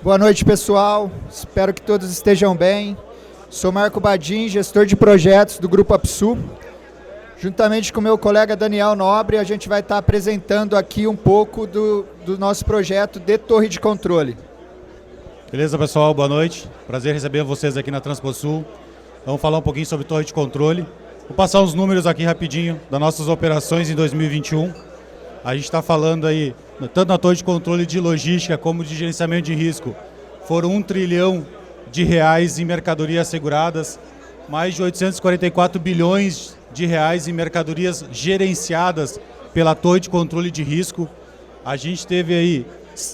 Boa noite, pessoal. Espero que todos estejam bem. Sou Marco Badim, gestor de projetos do Grupo Apsu. Juntamente com meu colega Daniel Nobre, a gente vai estar apresentando aqui um pouco do nosso projeto de torre de controle. Beleza, pessoal? Boa noite. Prazer receber vocês aqui na Transposul. Vamos falar um pouquinho sobre torre de controle. Vou passar uns números aqui rapidinho das nossas operações em 2021. A gente está falando aí, tanto na torre de controle de logística como de gerenciamento de risco, foram R$ 1 trilhão em mercadorias seguradas, mais de 844 bilhões de reais em mercadorias gerenciadas pela torre de controle de risco. A gente teve aí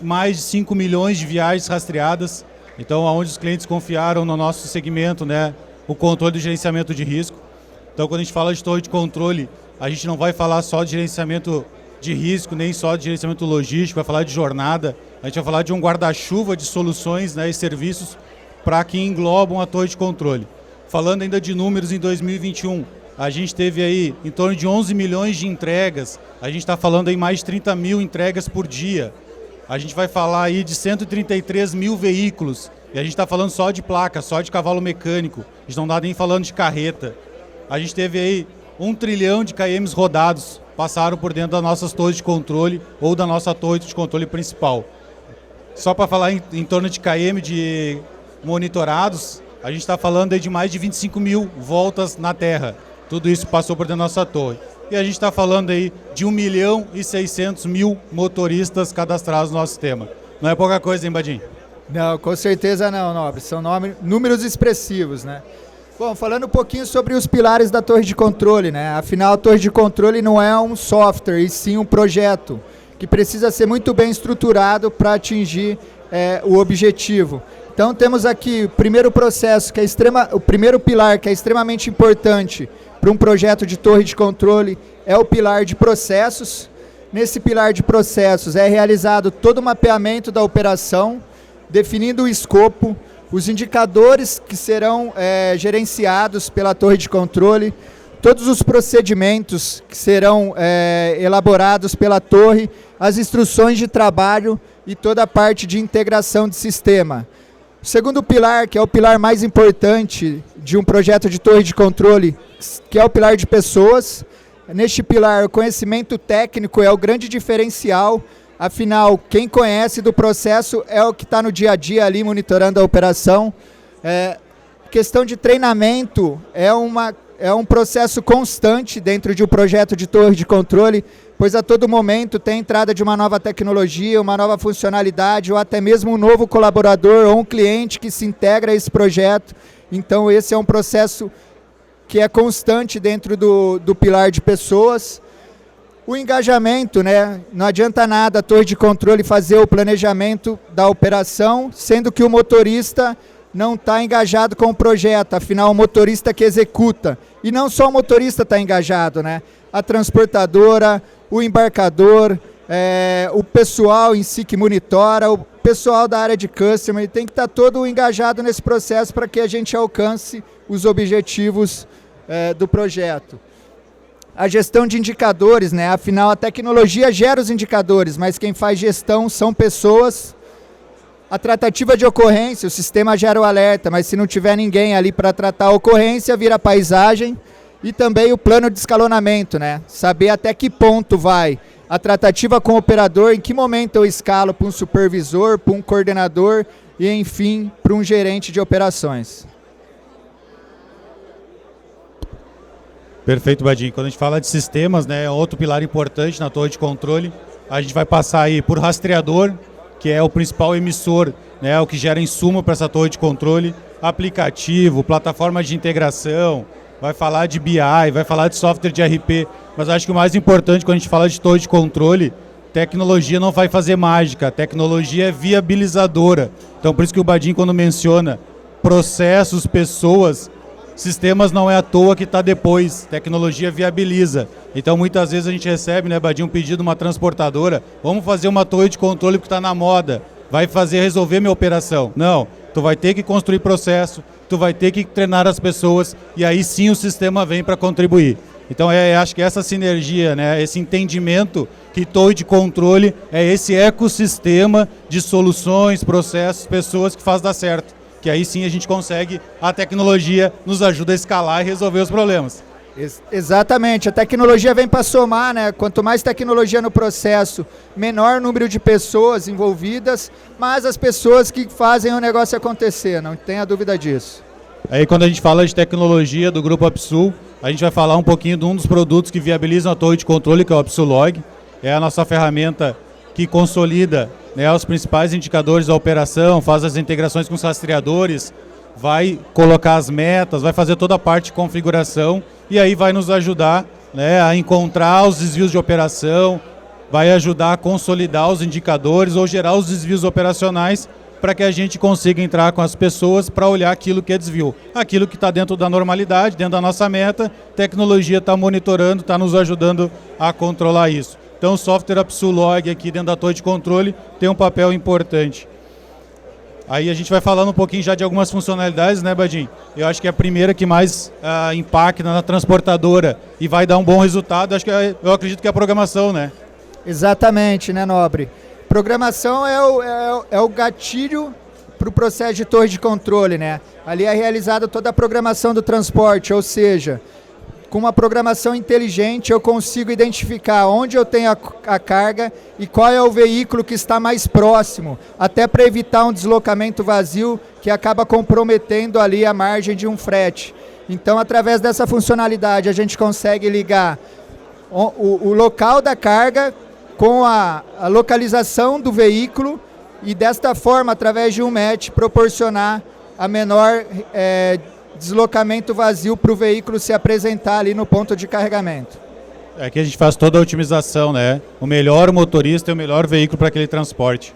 mais de 5 milhões de viagens rastreadas, então onde os clientes confiaram no nosso segmento, né, o controle do gerenciamento de risco. Então quando a gente fala de torre de controle, a gente não vai falar só de gerenciamento de risco, nem só de gerenciamento logístico, vai falar de jornada, a gente vai falar de um guarda-chuva de soluções, né, e serviços para que englobam a torre de controle. Falando ainda de números em 2021, a gente teve aí em torno de 11 milhões de entregas, a gente está falando aí mais de 30 mil entregas por dia, a gente vai falar aí de 133 mil veículos, e a gente está falando só de placa, só de cavalo mecânico, a gente não está nem falando de carreta. A gente teve aí 1 trilhão de KMs rodados, passaram por dentro das nossas torres de controle ou da nossa torre de controle principal. Só para falar em torno de KM de monitorados, a gente está falando aí de mais de 25 mil voltas na Terra. Tudo isso passou por dentro da nossa torre. E a gente está falando aí de 1 milhão e 600 mil motoristas cadastrados no nosso sistema. Não é pouca coisa, hein, Badim? Não, com certeza não, Nobre. São números expressivos, né? Bom, falando um pouquinho sobre os pilares da torre de controle, né? Afinal, a torre de controle não é um software, e sim um projeto que precisa ser muito bem estruturado para atingir o objetivo. Então, temos aqui o primeiro processo, o primeiro pilar que é extremamente importante para um projeto de torre de controle é o pilar de processos. Nesse pilar de processos é realizado todo o mapeamento da operação, definindo o escopo, os indicadores que serão gerenciados pela torre de controle, todos os procedimentos que serão elaborados pela torre, as instruções de trabalho e toda a parte de integração de sistema. O segundo pilar, que é o pilar mais importante de um projeto de torre de controle, que é o pilar de pessoas. Neste pilar, o conhecimento técnico é o grande diferencial. Afinal, quem conhece do processo é o que está no dia a dia ali monitorando a operação. Questão de treinamento é um processo constante dentro de um projeto de torre de controle, pois a todo momento tem entrada de uma nova tecnologia, uma nova funcionalidade, ou até mesmo um novo colaborador ou um cliente que se integra a esse projeto. Então esse é um processo que é constante dentro do pilar de pessoas. O engajamento, né? Não adianta nada a torre de controle fazer o planejamento da operação, sendo que o motorista não está engajado com o projeto, afinal o motorista que executa. E não só o motorista está engajado, né? A transportadora, o embarcador, o pessoal em si que monitora, o pessoal da área de customer, tem que estar todo engajado nesse processo para que a gente alcance os objetivos do projeto. A gestão de indicadores, né? Afinal, a tecnologia gera os indicadores, mas quem faz gestão são pessoas. A tratativa de ocorrência, o sistema gera o alerta, mas se não tiver ninguém ali para tratar a ocorrência, vira paisagem. E também o plano de escalonamento, né? Saber até que ponto vai a tratativa com o operador, em que momento eu escalo para um supervisor, para um coordenador e, enfim, para um gerente de operações. Perfeito, Badim. Quando a gente fala de sistemas, né, é outro pilar importante na torre de controle. A gente vai passar aí por rastreador, que é o principal emissor, né, o que gera insumo para essa torre de controle, aplicativo, plataforma de integração, vai falar de BI, vai falar de software de RP, mas acho que o mais importante quando a gente fala de torre de controle, tecnologia não vai fazer mágica, tecnologia é viabilizadora. Então por isso que o Badim, quando menciona processos, pessoas, sistemas não é à toa que está depois, tecnologia viabiliza. Então muitas vezes a gente recebe, né, Badim, um pedido de uma transportadora, vamos fazer uma torre de controle que está na moda, vai resolver minha operação. Não, tu vai ter que construir processo, tu vai ter que treinar as pessoas e aí sim o sistema vem para contribuir. Então acho que essa sinergia, né, esse entendimento que torre de controle é esse ecossistema de soluções, processos, pessoas que faz dar certo. Que aí sim a gente consegue, a tecnologia nos ajuda a escalar e resolver os problemas. Exatamente, a tecnologia vem para somar, né? Quanto mais tecnologia no processo, menor número de pessoas envolvidas, mas as pessoas que fazem o negócio acontecer, não tenha dúvida disso. Aí quando a gente fala de tecnologia do Grupo Upsul, a gente vai falar um pouquinho de um dos produtos que viabilizam a torre de controle, que é o Upsul-Log. É a nossa ferramenta que consolida, né, os principais indicadores da operação, faz as integrações com os rastreadores, vai colocar as metas, vai fazer toda a parte de configuração e aí vai nos ajudar, né, a encontrar os desvios de operação, vai ajudar a consolidar os indicadores ou gerar os desvios operacionais para que a gente consiga entrar com as pessoas para olhar aquilo que é desvio. Aquilo que está dentro da normalidade, dentro da nossa meta, tecnologia está monitorando, está nos ajudando a controlar isso. Então o software Upsul-Log aqui dentro da torre de controle tem um papel importante. Aí a gente vai falando um pouquinho já de algumas funcionalidades, né, Badim? Eu acho que a primeira que mais impacta na transportadora e vai dar um bom resultado, eu acredito que é a programação, né? Exatamente, né, Nobre? Programação é o gatilho para o processo de torre de controle, né? Ali é realizada toda a programação do transporte, ou seja, com uma programação inteligente eu consigo identificar onde eu tenho a carga e qual é o veículo que está mais próximo, até para evitar um deslocamento vazio que acaba comprometendo ali a margem de um frete. Então, através dessa funcionalidade, a gente consegue ligar o local da carga com a localização do veículo e desta forma, através de um match, proporcionar a menor deslocamento vazio para o veículo se apresentar ali no ponto de carregamento. Aqui a gente faz toda a otimização, né? O melhor motorista e o melhor veículo para aquele transporte.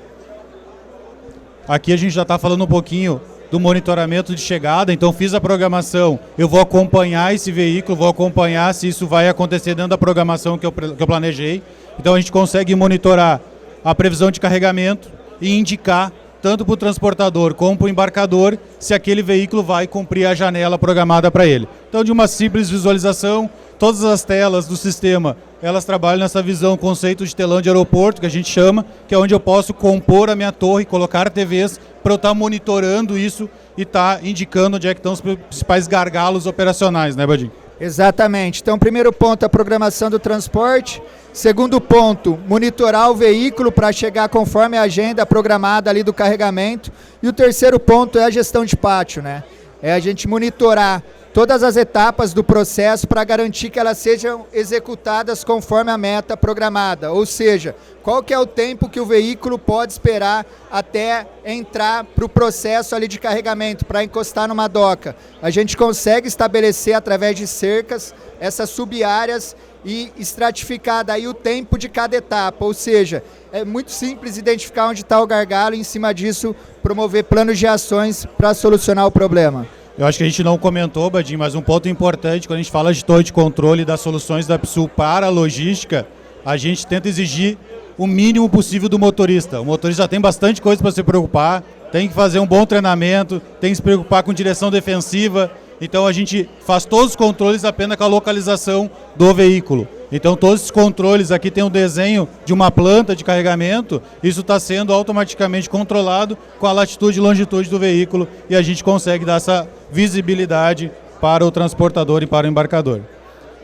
Aqui a gente já está falando um pouquinho do monitoramento de chegada, então fiz a programação, eu vou acompanhar esse veículo, vou acompanhar se isso vai acontecer dentro da programação que eu planejei. Então a gente consegue monitorar a previsão de carregamento e indicar tanto para o transportador como para o embarcador, se aquele veículo vai cumprir a janela programada para ele. Então, de uma simples visualização, todas as telas do sistema, elas trabalham nessa visão, conceito de telão de aeroporto, que a gente chama, que é onde eu posso compor a minha torre, colocar TVs, para eu estar monitorando isso e estar indicando onde é que estão os principais gargalos operacionais, né, Badim? Exatamente. Então, primeiro ponto, a programação do transporte. Segundo ponto, monitorar o veículo para chegar conforme a agenda programada ali do carregamento. E o terceiro ponto é a gestão de pátio, né? É a gente monitorar todas as etapas do processo para garantir que elas sejam executadas conforme a meta programada. Ou seja, qual que é o tempo que o veículo pode esperar até entrar para o processo ali de carregamento, para encostar numa doca. A gente consegue estabelecer através de cercas essas sub-áreas e estratificar daí o tempo de cada etapa. Ou seja, é muito simples identificar onde está o gargalo e em cima disso promover planos de ações para solucionar o problema. Eu acho que a gente não comentou, Badim, mas um ponto importante, quando a gente fala de torre de controle das soluções da Upsul para a logística, a gente tenta exigir o mínimo possível do motorista. O motorista já tem bastante coisa para se preocupar, tem que fazer um bom treinamento, tem que se preocupar com direção defensiva, então a gente faz todos os controles apenas com a localização do veículo. Então todos esses controles, aqui tem um desenho de uma planta de carregamento, isso está sendo automaticamente controlado com a latitude e longitude do veículo e a gente consegue dar essa visibilidade para o transportador e para o embarcador.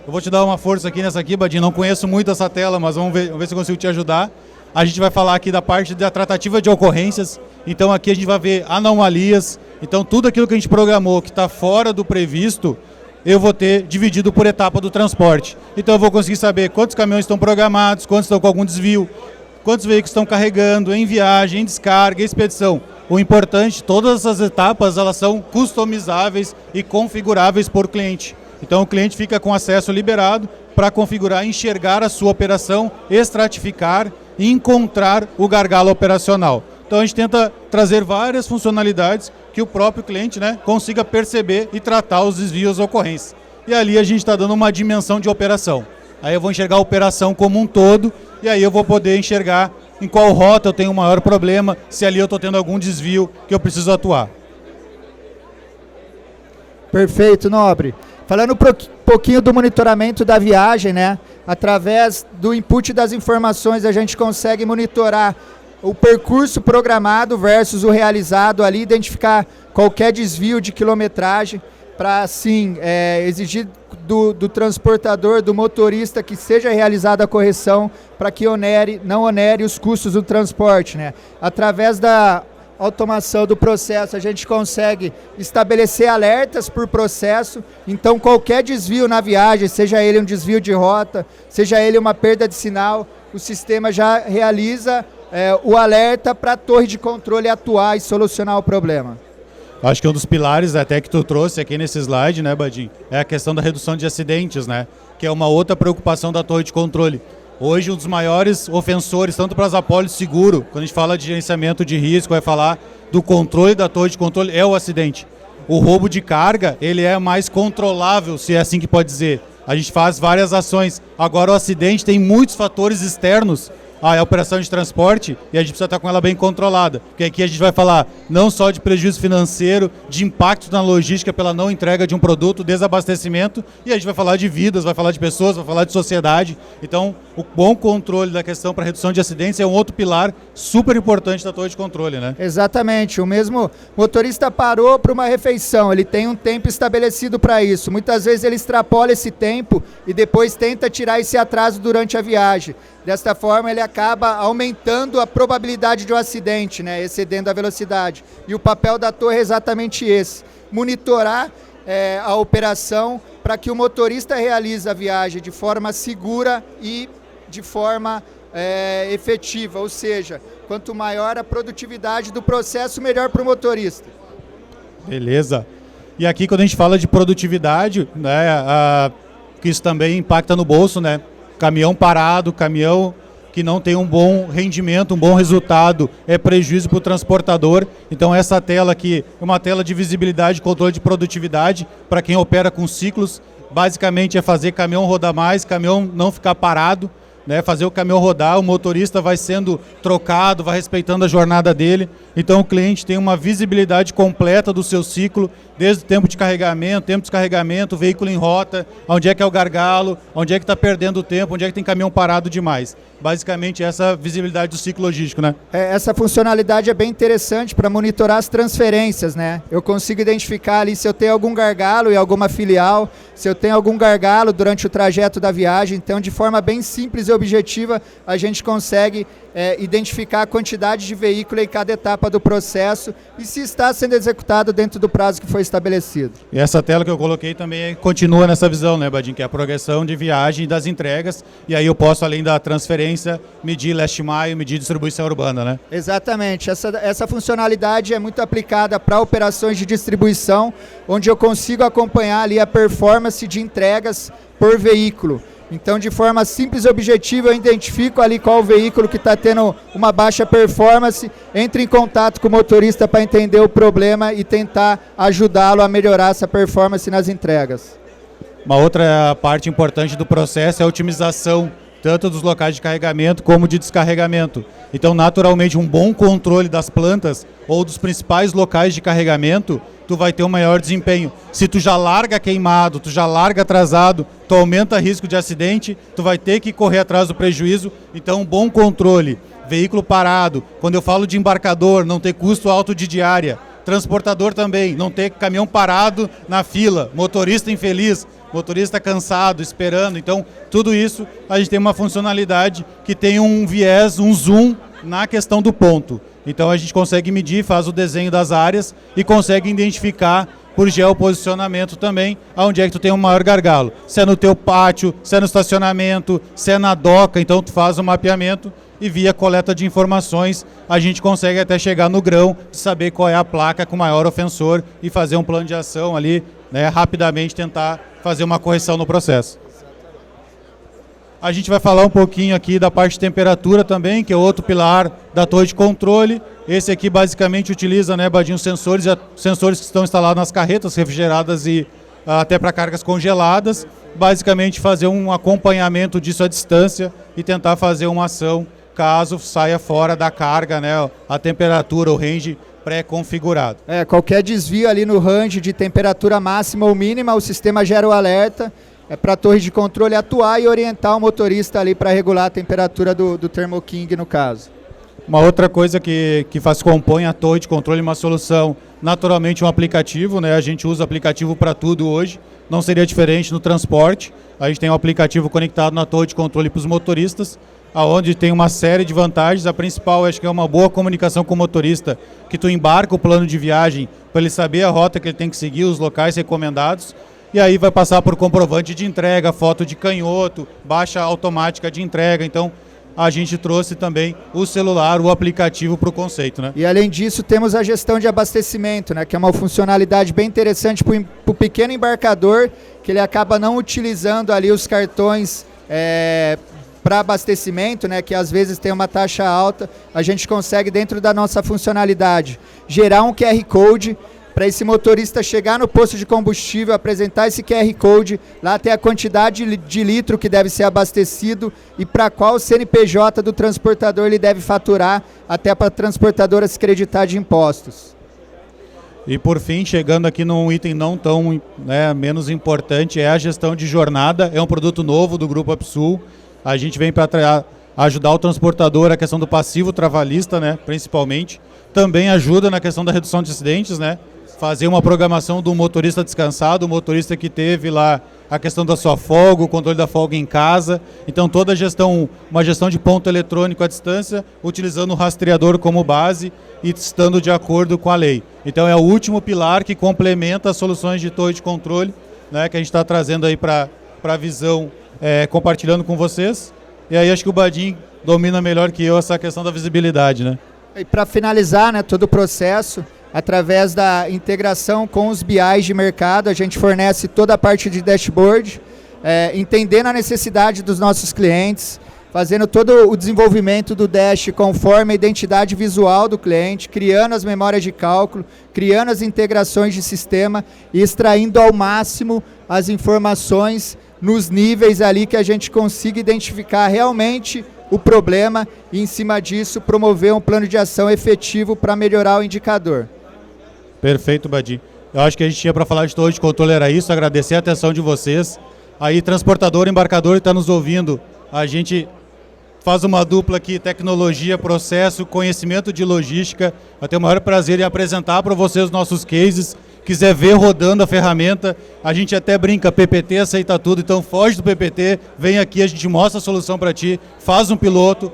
Eu vou te dar uma força aqui nessa aqui, Badim, não conheço muito essa tela, mas vamos ver se eu consigo te ajudar. A gente vai falar aqui da parte da tratativa de ocorrências, então aqui a gente vai ver anomalias, então tudo aquilo que a gente programou que está fora do previsto, eu vou ter dividido por etapa do transporte. Então eu vou conseguir saber quantos caminhões estão programados, quantos estão com algum desvio, quantos veículos estão carregando, em viagem, em descarga, em expedição. O importante, todas essas etapas, elas são customizáveis e configuráveis por cliente. Então o cliente fica com acesso liberado para configurar, enxergar a sua operação, estratificar e encontrar o gargalo operacional. Então a gente tenta trazer várias funcionalidades que o próprio cliente, né, consiga perceber e tratar os desvios ocorrentes. E ali a gente está dando uma dimensão de operação. Aí eu vou enxergar a operação como um todo e aí eu vou poder enxergar em qual rota eu tenho o maior problema, se ali eu estou tendo algum desvio que eu preciso atuar. Perfeito, Nobre. Falando pouquinho do monitoramento da viagem, né? Através do input das informações, a gente consegue monitorar o percurso programado versus o realizado ali, identificar qualquer desvio de quilometragem, para, assim, exigir do transportador, do motorista, que seja realizada a correção para que não onere os custos do transporte, né? Através da automação do processo, a gente consegue estabelecer alertas por processo, então qualquer desvio na viagem, seja ele um desvio de rota, seja ele uma perda de sinal, o sistema já realiza o alerta para a torre de controle atuar e solucionar o problema. Acho que um dos pilares até que tu trouxe aqui nesse slide, né, Badinho, é a questão da redução de acidentes, né, que é uma outra preocupação da torre de controle. Hoje, um dos maiores ofensores, tanto para as apólices seguro, quando a gente fala de gerenciamento de risco, vai falar do controle da torre de controle, é o acidente. O roubo de carga, ele é mais controlável, se é assim que pode dizer. A gente faz várias ações. Agora, o acidente tem muitos fatores externos à operação de transporte e a gente precisa estar com ela bem controlada. Porque aqui a gente vai falar não só de prejuízo financeiro, de impacto na logística pela não entrega de um produto, desabastecimento, e a gente vai falar de vidas, vai falar de pessoas, vai falar de sociedade. Então, o bom controle da questão para redução de acidentes é um outro pilar super importante da torre de controle, né? Exatamente. O mesmo motorista parou para uma refeição, ele tem um tempo estabelecido para isso. Muitas vezes ele extrapola esse tempo e depois tenta tirar esse atraso durante a viagem. Desta forma, ele acaba aumentando a probabilidade de um acidente, né, excedendo a velocidade. E o papel da torre é exatamente esse: monitorar a operação para que o motorista realize a viagem de forma segura e de forma efetiva. Ou seja, quanto maior a produtividade do processo, melhor para o motorista. Beleza. E aqui, quando a gente fala de produtividade, né, que isso também impacta no bolso, né? Caminhão parado, caminhão que não tem um bom rendimento, um bom resultado, é prejuízo para o transportador. Então essa tela aqui é uma tela de visibilidade, controle de produtividade para quem opera com ciclos. Basicamente é fazer caminhão rodar mais, caminhão não ficar parado, né? Fazer o caminhão rodar, o motorista vai sendo trocado, vai respeitando a jornada dele. Então o cliente tem uma visibilidade completa do seu ciclo, desde o tempo de carregamento, tempo de descarregamento, veículo em rota, onde é que é o gargalo, onde é que está perdendo o tempo, onde é que tem caminhão parado demais. Basicamente essa visibilidade do ciclo logístico, né? Essa funcionalidade é bem interessante para monitorar as transferências, né? Eu consigo identificar ali se eu tenho algum gargalo em alguma filial, se eu tenho algum gargalo durante o trajeto da viagem. Então, de forma bem simples e objetiva, a gente consegue identificar a quantidade de veículo em cada etapa do processo e se está sendo executado dentro do prazo que foi estabelecido. E essa tela que eu coloquei também continua nessa visão, né, Badinho? Que é a progressão de viagem e das entregas. E aí eu posso, além da transferência, medir last mile, medir distribuição urbana, né? Exatamente. Essa funcionalidade é muito aplicada para operações de distribuição, onde eu consigo acompanhar ali a performance de entregas por veículo. Então, de forma simples e objetiva, eu identifico ali qual o veículo que está tendo uma baixa performance, entro em contato com o motorista para entender o problema e tentar ajudá-lo a melhorar essa performance nas entregas. Uma outra parte importante do processo é a otimização tanto dos locais de carregamento como de descarregamento. Então, naturalmente, um bom controle das plantas ou dos principais locais de carregamento, tu vai ter um maior desempenho. Se tu já larga queimado, tu já larga atrasado, tu aumenta o risco de acidente, tu vai ter que correr atrás do prejuízo. Então, um bom controle, veículo parado, quando eu falo de embarcador, não ter custo alto de diária, transportador também, não ter caminhão parado na fila, motorista infeliz, motorista cansado, esperando. Então, tudo isso, a gente tem uma funcionalidade que tem um viés, um zoom na questão do ponto. Então, a gente consegue medir, faz o desenho das áreas e consegue identificar por geoposicionamento também aonde é que tu tem um maior gargalo. Se é no teu pátio, se é no estacionamento, se é na doca, então tu faz o mapeamento e via coleta de informações a gente consegue até chegar no grão de saber qual é a placa com maior ofensor e fazer um plano de ação ali, né, rapidamente tentar fazer uma correção no processo. A gente vai falar um pouquinho aqui da parte de temperatura também, que é outro pilar da torre de controle. Esse aqui basicamente utiliza, né, Badinho, sensores que estão instalados nas carretas refrigeradas e até para cargas congeladas. Basicamente fazer um acompanhamento disso à distância e tentar fazer uma ação caso saia fora da carga, né, a temperatura, o range pré-configurado. Qualquer desvio ali no range de temperatura máxima ou mínima, o sistema gera o alerta, para a torre de controle atuar e orientar o motorista ali para regular a temperatura do Thermo King, no caso. Uma outra coisa que compõe a torre de controle uma solução, naturalmente um aplicativo, né? A gente usa aplicativo para tudo hoje, não seria diferente no transporte. A gente tem um aplicativo conectado na torre de controle para os motoristas, aonde tem uma série de vantagens. A principal, acho que é uma boa comunicação com o motorista, que tu embarca o plano de viagem para ele saber a rota que ele tem que seguir, os locais recomendados, e aí vai passar por comprovante de entrega, foto de canhoto, baixa automática de entrega. Então, a gente trouxe também o celular, o aplicativo para o conceito, né? E além disso, temos a gestão de abastecimento, né? Que é uma funcionalidade bem interessante para o pequeno embarcador, que ele acaba não utilizando ali os cartões para abastecimento, né? Que às vezes tem uma taxa alta. A gente consegue, dentro da nossa funcionalidade, gerar um QR Code para esse motorista chegar no posto de combustível, apresentar esse QR Code, lá tem a quantidade de litro que deve ser abastecido e para qual CNPJ do transportador ele deve faturar, até para a transportadora se creditar de impostos. E por fim, chegando aqui num item não tão menos importante, é a gestão de jornada. É um produto novo do Grupo Upsul. A gente vem para ajudar o transportador a questão do passivo trabalhista, né, principalmente. Também ajuda na questão da redução de acidentes, né? Fazer uma programação do motorista descansado, o motorista que teve lá a questão da sua folga, o controle da folga em casa. Então toda a gestão, uma gestão de ponto eletrônico à distância, utilizando o rastreador como base e estando de acordo com a lei. Então é o último pilar que complementa as soluções de torre de controle, né, que a gente está trazendo aí para a visão, compartilhando com vocês. E aí acho que o Badim domina melhor que eu essa questão da visibilidade, né? E para finalizar, né, todo o processo, através da integração com os BIs de mercado, a gente fornece toda a parte de dashboard, entendendo a necessidade dos nossos clientes, fazendo todo o desenvolvimento do Dash conforme a identidade visual do cliente, criando as memórias de cálculo, criando as integrações de sistema e extraindo ao máximo as informações nos níveis ali que a gente consiga identificar realmente o problema e, em cima disso, promover um plano de ação efetivo para melhorar o indicador. Perfeito, Badim. Eu acho que a gente tinha para falar de torre de controle, era isso. Agradecer a atenção de vocês. Aí, transportador, embarcador que está nos ouvindo, a gente faz uma dupla aqui, tecnologia, processo, conhecimento de logística. Vai ter o maior prazer em apresentar para vocês os nossos cases. Quiser ver rodando a ferramenta, a gente até brinca, PPT aceita tudo, então foge do PPT, vem aqui, a gente mostra a solução para ti, faz um piloto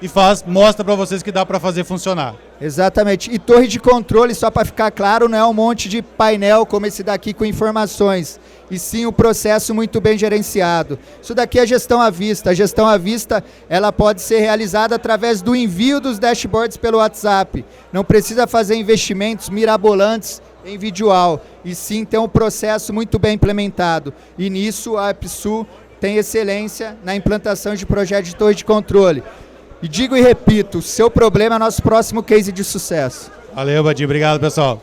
e mostra para vocês que dá para fazer funcionar. Exatamente. E torre de controle, só para ficar claro, não é um monte de painel como esse daqui com informações, e sim um processo muito bem gerenciado. Isso daqui é gestão à vista. A gestão à vista, ela pode ser realizada através do envio dos dashboards pelo WhatsApp. Não precisa fazer investimentos mirabolantes em visual, e sim ter um processo muito bem implementado. E nisso a Upsul tem excelência na implantação de projetos de torre de controle. E digo e repito, seu problema é nosso próximo case de sucesso. Valeu, Badim. Obrigado, pessoal.